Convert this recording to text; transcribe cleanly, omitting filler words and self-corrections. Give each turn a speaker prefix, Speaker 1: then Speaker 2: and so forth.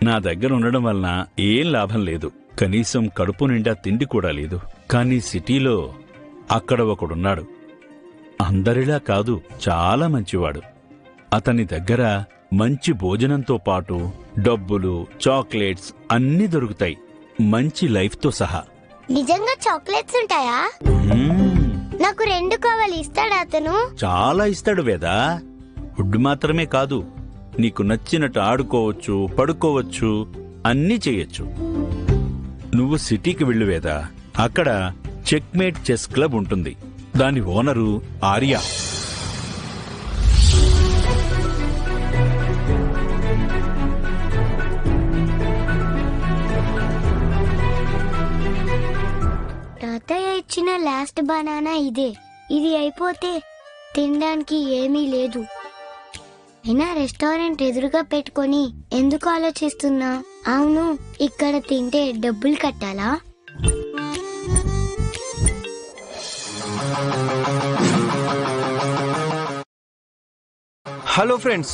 Speaker 1: నా దగ్గర ఉండడం వలన ఏం లాభం లేదు. కనీసం కడుపు నిండా తిండి కూడా లేదు. కానీ సిటీలో అక్కడ ఒకడున్నాడు. అందరిలా కాదు, చాలా మంచివాడు. అతని దగ్గర మంచి భోజనంతో పాటు డబ్బులు, చాక్లెట్స్ అన్నీ దొరుకుతాయి, మంచి లైఫ్తో సహా.
Speaker 2: నిజంగా చాక్లెట్స్ ఉంటాయా? నాకు 2 కావాలి, ఇస్తాడా అతను?
Speaker 1: చాలా ఇస్తాడు వేదా. ఫుడ్ మాత్రమే కాదు, నీకు నచ్చినట్టు ఆడుకోవచ్చు, పడుకోవచ్చు, అన్నీ చెయ్యొచ్చు. నువ్వు సిటీకి వెళ్ళు వేదా. అక్కడ చెక్మేట్ చెస్ క్లబ్ ఉంటుంది. దాని ఓనరు ఆర్య.
Speaker 2: తాతయ్య ఇచ్చిన లాస్ట్ బనానా ఇదే. ఇది అయిపోతే తినడానికి ఏమీ లేదు. అయినా రెస్టారెంట్ ఎదురుగా పెట్టుకొని ఎందుకు ఆలోచిస్తున్నా? అవును, ఇక్కడ తింటే డబ్బులు కట్టాలా?
Speaker 3: Hello friends,